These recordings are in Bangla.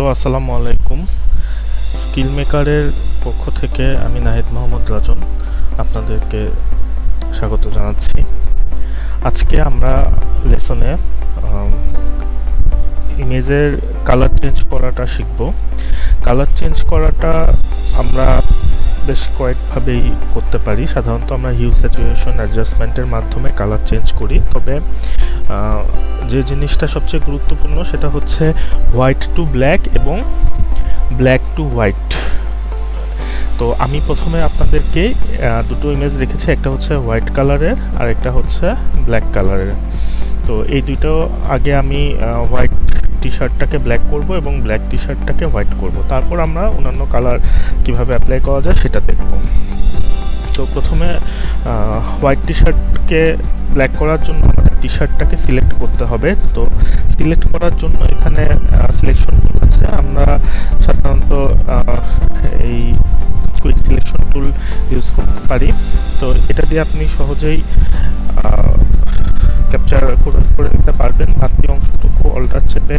হ্যালো, আসসালামু আলাইকুম। স্কিলমেকারের পক্ষ থেকে আমি নাহিদ মোহাম্মদ রাজন আপনাদেরকে স্বাগত জানাচ্ছি। আজকে আমরা লেসনে ইমেজের কালার চেঞ্জ করাটা শিখব। কালার চেঞ্জ করাটা আমরা বেশ কয়েকভাবেই করতে পারি। সাধারণত আমরা হিউ স্যাচুরেশন অ্যাডজাস্টমেন্টের মাধ্যমে কালার চেঞ্জ করি, তবে যে জিনিসটা সবচেয়ে গুরুত্বপূর্ণ সেটা হচ্ছে হোয়াইট টু ব্ল্যাক এবং ব্ল্যাক টু হোয়াইট। তো আমি প্রথমে আপনাদেরকে দুটো ইমেজ রেখেছি, একটা হচ্ছে হোয়াইট কালারের আর একটা হচ্ছে ব্ল্যাক কালারের। তো এই দুটো আগে আমি হোয়াইট টি শার্টটাকে ব্ল্যাক করব এবং ব্ল্যাক টি শার্টটাকে হোয়াইট করব, তারপর আমরা অন্যান্য কালার কিভাবে অ্যাপ্লাই করা যায় সেটা দেখব। তো প্রথমে হোয়াইট টি শার্টকে ব্ল্যাক করার জন্য আমাদের টি শার্টটাকে সিলেক্ট করতে হবে। তো সিলেক্ট করার জন্য এখানে সিলেকশন টুল আছে। আমরা সাধারণত এই কুইক সিলেকশন টুল ইউজ করতে পারি। তো এটা দিয়ে আপনি সহজেই ক্যাপচার করে নিতে পারবেন। বাকি অংশটুকু অল্টার চেপে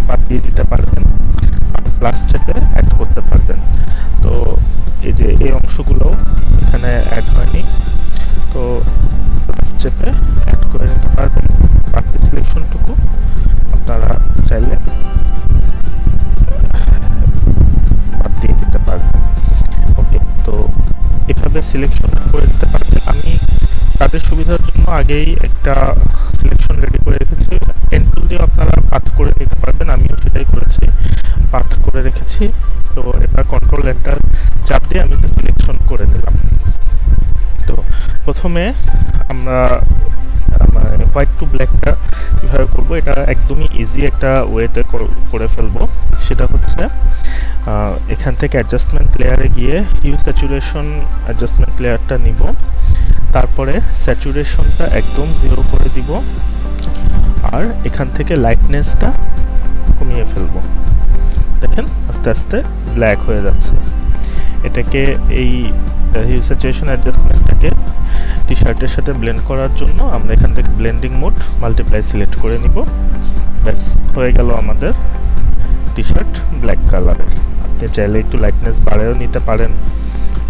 বাদ দিয়ে দিতে পারবেন, প্লাস চেপে অ্যাড করতে পারবেন। তো এই যে এই অংশগুলো এখানে অ্যাড হয়নি, তো প্লাস চেপে অ্যাড করে নিতে পারবেন। বাকি সিলেকশনটুকু আপনারা চাইলে বাদ দিয়ে দিতে পারবেন। ওকে, তো এভাবে সিলেকশন করে দিতে পারবেন। আমি তাদের সুবিধার জন্য আগেই একটা সিলেকশন রেডি করে রেখেছি। পেন টুল দিয়ে আপনারা পাথ করে নিতে পারবেন, আমিও সেটাই করেছি, পাথ করে রেখেছি। তো এবার কন্ট্রোল এন্টার চাপ দিয়ে আমি সিলেকশন করে নিলাম। তো প্রথমে আমরা হোয়াইট টু ব্ল্যাকটা কীভাবে করবো, এটা একদমই ইজি একটা ওয়েতে করে ফেলবো। সেটা হচ্ছে এখান থেকে অ্যাডজাস্টমেন্ট লেয়ারে গিয়ে হিউ স্যাচুরেশন অ্যাডজাস্টমেন্ট লেয়ারটা নিব, তারপরে স্যাচুরেশনটা একদম 0 করে দিব, আর এখান থেকে লাইটনেসটা কমিয়ে ফেলবো। দেখেন আস্তে আস্তে ব্ল্যাক হয়ে যাচ্ছে। এটাকে এই হিউ স্যাচুরেশন অ্যাডজাস্টমেন্টটাকে টি শার্টের সাথে ব্লেন্ড করার জন্য আমরা এখান থেকে ব্লেন্ডিং মোড মাল্টিপ্লাই সিলেক্ট করে নিব। ব্যাস হয়ে গেল আমাদের টি শার্ট ব্ল্যাক কালারের। আপনি চাইলে একটু লাইটনেস বাড়ায়ও নিতে পারেন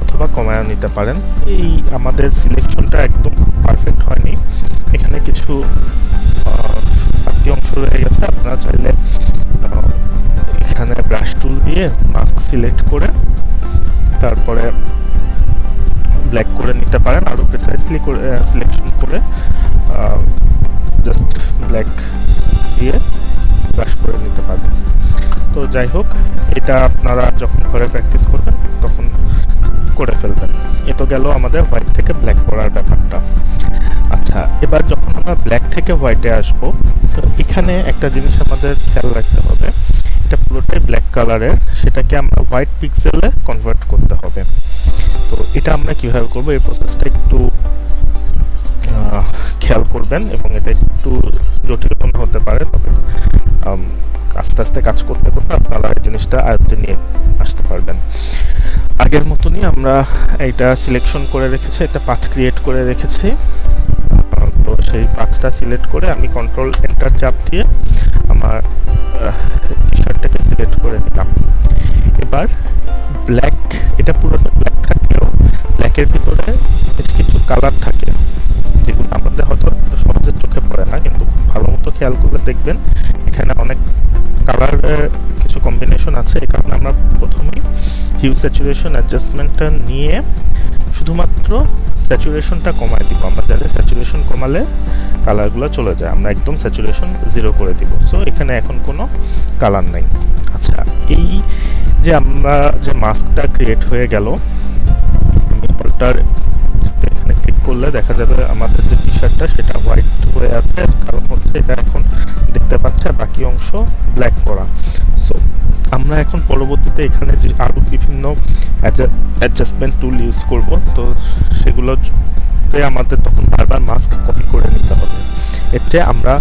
অথবা কমায়ও নিতে পারেন। এই আমাদের সিলেকশনটা একদম পারফেক্ট হয়নি, এখানে কিছু বাকি অংশ রয়ে গেছে। আপনারা চাইলে এখানে ব্রাশ টুল দিয়ে মাস্ক সিলেক্ট করে তারপরে ব্ল্যাক করে নিতে পারেন, আরও প্রিসাইজলি করে সিলেকশন করে জাস্ট ব্ল্যাক দিয়ে ব্রাশ করে নিতে পারবেন। তো যাই হোক, এটা আপনারা যখন ঘরে প্র্যাকটিস করবেন তখন করে ফেলবেন। এ তো গেল আমাদের হোয়াইট থেকে ব্ল্যাক করার ব্যাপারটা। আচ্ছা, এবার যখন আমরা ব্ল্যাক থেকে হোয়াইটে আসবো, তো এখানে একটা জিনিস আমাদের খেয়াল রাখতে হবে, এটা পুরোটাই ব্ল্যাক কালারের, সেটাকে আমরা হোয়াইট পিক্সেলে কনভার্ট করতে হবে। তো এটা আমরা কিভাবে করবো, এই প্রসেসটা একটু খেয়াল করবেন এবং এটা একটু জটিল মনে হতে পারে, তবে আস্তে আস্তে কাজ করতে করতে আপনারা এই জিনিসটা আয়ত্তে নিয়ে আসতে পারবেন। আগের মতনই আমরা এইটা সিলেকশন করে রেখেছি, একটা পাথ ক্রিয়েট করে রেখেছি। তো সেই পাথটা সিলেক্ট করে আমি কন্ট্রোল এন্টার চাপ দিয়ে আমার টি শার্টটাকে সিলেক্ট করে নিলাম। এবার ব্ল্যাক, এটা পুরোটা ব্ল্যাক থাকলেও ব্ল্যাকের ভিতরে বেশ কিছু কালার থাকে যেগুলো আমাদের হয়তো সহজে চোখে পড়ে না, কিন্তু খুব ভালো মতো খেয়াল করে দেখবেন এখানে অনেক কালার কিছু কম্বিনেশন আছে। এই কারণে আমরা প্রথমেই হিউ স্যাচুরেশন অ্যাডজাস্টমেন্টটা নিয়ে শুধুমাত্র স্যাচুরেশনটা কমায় দিব। আমরা জানি স্যাচুরেশন কমালে কালারগুলো চলে যায়, আমরা একদম স্যাচুরেশন 0 করে দিব। সো এখানে এখন কোনো কালার নেই। আচ্ছা, এই যে আমরা যে মাস্কটা ক্রিয়েট হয়ে গেল, আমি অল্টার এখানে ক্লিক করলে দেখা যাবে আমাদের যে টি শার্টটা সেটা হোয়াইট হয়ে আছে, কারণ হচ্ছে এটা এখন দেখতে পাচ্ছে বাকি অংশ ব্ল্যাক করা। সো আমরা এখন পরবর্তীতে এখানে যে আরও বিভিন্ন অ্যাডজাস্টমেন্ট টুল ইউজ করব, তো সেগুলোতে আমাদের তখন বারবার মাস্ক কপি করে নিতে হবে। এতে আমরা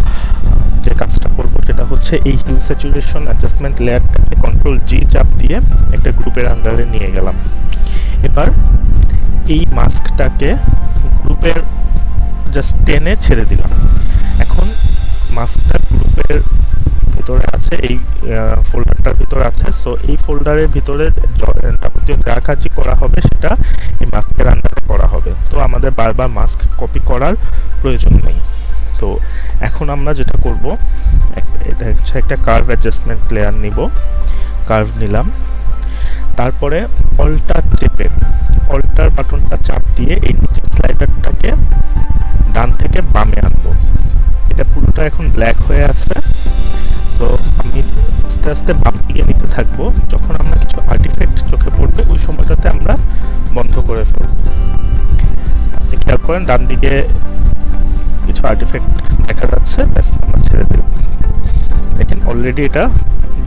যে কাজটা করব সেটা হচ্ছে এই হিউ স্যাচুরেশন অ্যাডজাস্টমেন্ট লেয়ারটাকে কন্ট্রোল জি চাপ দিয়ে একটা গ্রুপের আন্ডারে নিয়ে গেলাম। এবার এই মাস্কটাকে গ্রুপের জাস্ট টেনে ছেড়ে দিলাম। এখন মাস্কটা গ্রুপের ভিতরে আছে, এই ফোল্ডারটার ভিতরে আছে। সো এই ফোল্ডারের ভিতরে যাবতীয় যা কাজই করা হবে সেটা এই মাস্কের আন্ডারে করা হবে। তো আমাদের বারবার মাস্ক কপি করার প্রয়োজন নেই। তো এখন আমরা যেটা করব, এটা হচ্ছে একটা কার্ভ অ্যাডজাস্টমেন্ট লেয়ার নিব। কার্ভ নিলাম, তারপরে অল্টার বাটনটা চাপ দিয়ে এই নিচের স্লাইডারটাকে ডান থেকে বামে আনবো। এটা পুরোটা এখন ব্ল্যাক হয়ে আছে, সো আমি আস্তে আস্তে বাম দিকে নিতে থাকবো। যখন আমরা কিছু আর্টিফ্যাক্ট চোখে পড়বে ওই সময়টাতে আমরা বন্ধ করে ফেলব। আপনি খেয়াল করেন ডান দিকে কিছু আর্টিফ্যাক্ট দেখা যাচ্ছে, ব্যাস আমরা ছেড়ে দিই। দেখেন অলরেডি এটা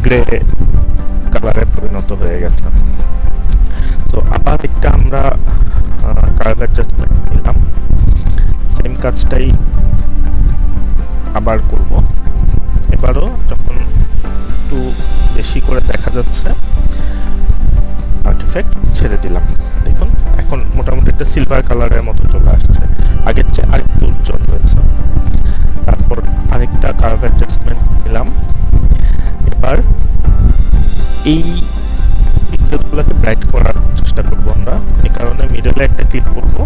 গ্রে কালারে পরিণত হয়ে গেছে। তো আবার একটা আমরা কার্ভ অ্যাডজাস্টমেন্ট নিলাম, সেম কাজটাই আবার করব। এবারও যখন একটু বেশি করে দেখা যাচ্ছে আর্টিফ্যাক্ট ছেড়ে দিলাম। দেখুন এখন মোটামুটি একটা সিলভার কালারের মতো চলে আসছে, আগের চেয়ে আরেকটু উজ্জ্বল হয়েছে। তারপর আরেকটা কার্ভ অ্যাডজাস্টমেন্ট নিলাম। এবার এই পিক্সেলগুলোকে ব্রাইট করার চেষ্টা করব আমরা। এই কারণে মিডলে একটা ক্লিক করব,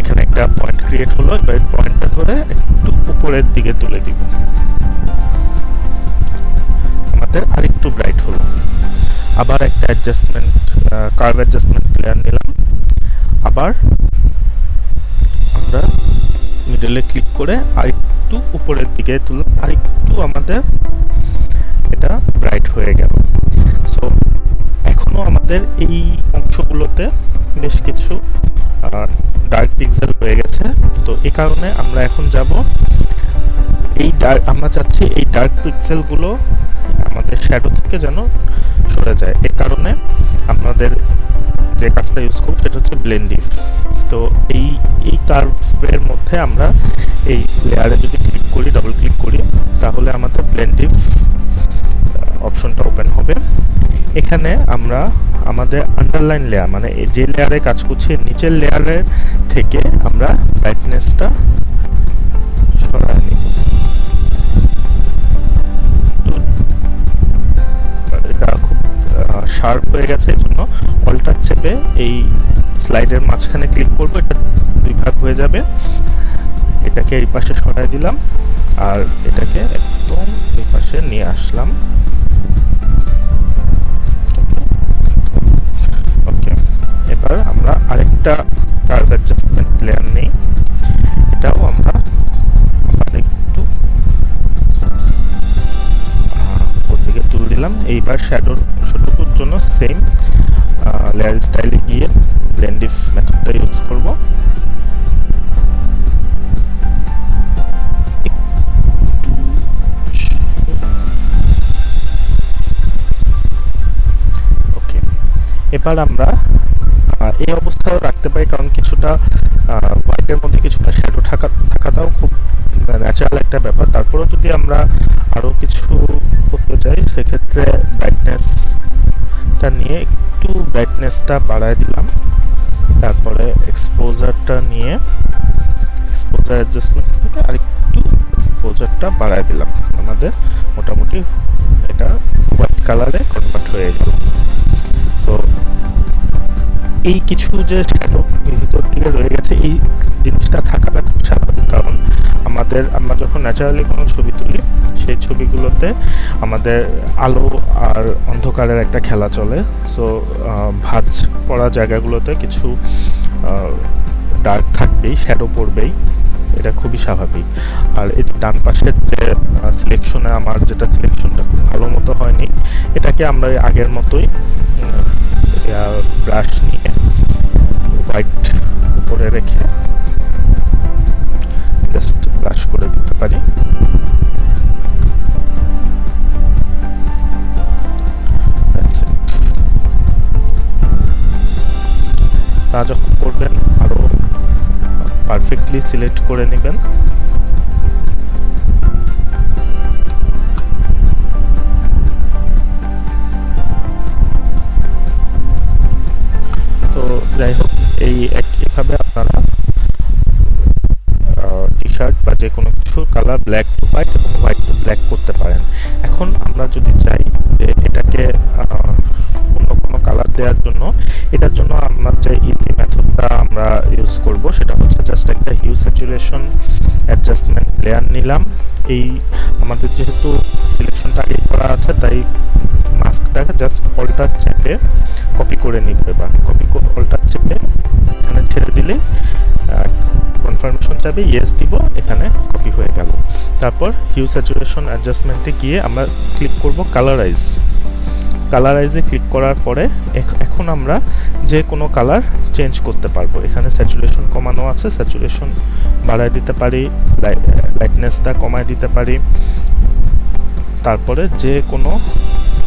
এখানে একটা পয়েন্ট ক্রিয়েট হলো। এবার পয়েন্টটা ধরে একটু উপরের দিকে তুলে দিব, আমাদের আরেকটু ব্রাইট হলো। আবার একটা অ্যাডজাস্টমেন্ট কার্ভ অ্যাডজাস্টমেন্ট লেয়ার নিলাম, আবার আমরা মিডলে ক্লিক করে আরেকটু উপরের দিকে তুললাম, আরেকটু আমাদের এটা ব্রাইট হয়ে গেল। সো এখনো আমাদের এই অংশগুলোতে বেশ কিছু ডার্ক পিক্সেল হয়ে গেছে। তো এই কারণে আমরা এখন যাব আমরা চাচ্ছি এই ডার্ক পিক্সেলগুলো আমাদের শ্যাডো থেকে যেন সরে যায়। এই কারণে আমাদের যে কাজটা ইউজ করব সেটা হচ্ছে ব্লেন্ডিফ। তো এই কার্ভের মধ্যে আমরা এই লেয়ারে যদি ক্লিক করি, ডাবল ক্লিক করি, তাহলে আমাদের ব্লেন্ডিফ অপশনটা ওপেন হবে। এখানে আমরা আমাদের আন্ডারলাইন লেয়ার, মানে যে লেয়ারে কাজ করছি নিচের লেয়ারের থেকে আমরা ব্রাইটনেসটা সরায় নিব। এটা খুব শার্প হয়ে গেছে, এই জন্য অল্টার চেপে এই স্লাইডের মাঝখানে ক্লিক করব, এটা দুই ভাগ হয়ে যাবে। এটাকে এই পাশে সরাই দিলাম আর এটাকে একদম এই পাশে নিয়ে আসলাম। ওকে, এবার আমরা আরেকটা কার্ভ অ্যাডজাস্টমেন্ট লেয়ার নেই, এটাও আমরা একটু ওদিকে তুলে দিলাম। এইবার শ্যাডোর অংশটুকুর জন্য সেম লেয়ার স্টাইলে গিয়ে ব্লেন্ডিফ মেথডটা ইউজ করব। ওকে, এবার আমরা এই অবস্থাও রাখতে পারি, কারণ কিছুটা হোয়াইটের মধ্যে কিছুটা শ্যাডো থাকাটাও খুব ন্যাচারাল একটা ব্যাপার। তারপরেও যদি আমরা আরও কিছু করতে চাই সেক্ষেত্রে ব্রাইটনেসটা নিয়ে একটু ব্রাইটনেসটা বাড়ায় দিলাম, তারপরে এক্সপোজারটা নিয়ে এক্সপোজার অ্যাডজাস্টমেন্ট থেকে আরেকটু এক্সপোজারটা বাড়ায় দিলাম। আমাদের মোটামুটি এটা হোয়াইট কালারে কনভার্ট হয়ে গেল। সো এই কিছু যে শ্যাডো ভিতর দিকে রয়ে গেছে এই জিনিসটা থাকাটা খুব স্বাভাবিক, কারণ আমরা যখন ন্যাচারালি কোনো ছবি তুলি সেই ছবিগুলোতে আমাদের আলো আর অন্ধকারের একটা খেলা চলে। সো ভাঁজ পড়া জায়গাগুলোতে কিছু ডার্ক থাকবেই, শ্যাডো পড়বেই, এটা খুবই স্বাভাবিক। আর এই ডান পাশের যে সিলেকশনে আমার যেটা সিলেকশনটা খুব ভালো মতো হয়নি, এটাকে আমরা আগের মতোই ব্রাশ নিয়ে হোয়াইট উপরে রেখে জাস্ট ব্রাশ করে দিতে পারি। তা যখন করবেন আরো পারফেক্টলি সিলেক্ট করে নেবেন। তো যাই হোক, এইভাবে আপনারা টি শার্ট বা যে কোনো কিছু কালার ব্ল্যাক টু হোয়াইট এবং হোয়াইট টু ব্ল্যাক করতে পারেন। এখন আমরা যদি চাই যে এটাকে অন্য কোনো কালার দেওয়ার জন্য, এটার জন্য আমরা যে ইজি মেথডটা আমরা ইউজ করব সেটা হচ্ছে জাস্ট একটা হিউ স্যাচুরেশন অ্যাডজাস্টমেন্ট লেয়ার নিলাম। এই আমাদের যেহেতু সিলেকশনটা আগে করা আছে তাই মাস্কটাকে জাস্ট অল্টার চেপে কপি করে নিব। এবার কপি করে অল্টার চেপে এখানে ছেড়ে দিলে কনফার্মেশন চাপে ইয়েস দিব, এখানে কপি হয়ে গেল। তারপর হিউ স্যাচুরেশন অ্যাডজাস্টমেন্টে গিয়ে আমরা ক্লিক করব কালারাইজ। কালারাইজে ক্লিক করার পরে এখন আমরা যে কোনো কালার চেঞ্জ করতে পারবো। এখানে স্যাচুরেশন কমানো আছে, স্যাচুরেশন বাড়ায় দিতে পারি, লাইটনেসটা কমায় দিতে পারি। তারপরে যে কোনো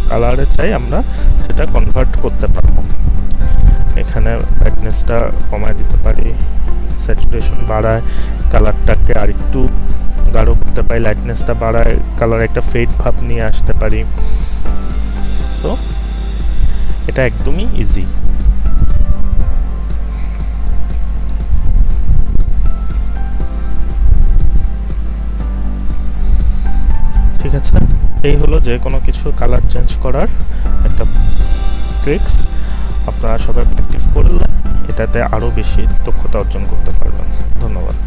কালারে চাই আমরা সেটা কনভার্ট করতে পারবো। এখানে ব্রাইটনেসটা কমায় দিতে পারি, স্যাচুরেশন বাড়ায় কালারটাকে আরেকটু গাঢ় করতে পারি, লাইটনেসটা বাড়ায় কালার একটা ফেড ভাব নিয়ে আসতে পারি। সো এটা একদমই ইজি। ঠিক আছে, এই হলো যে কোনো কিছু কালার চেঞ্জ করার একটা ট্রিক্স। আপনারা সবাই প্র্যাকটিস করলে এটাতে আরও বেশি দক্ষতা অর্জন করতে পারবেন। ধন্যবাদ।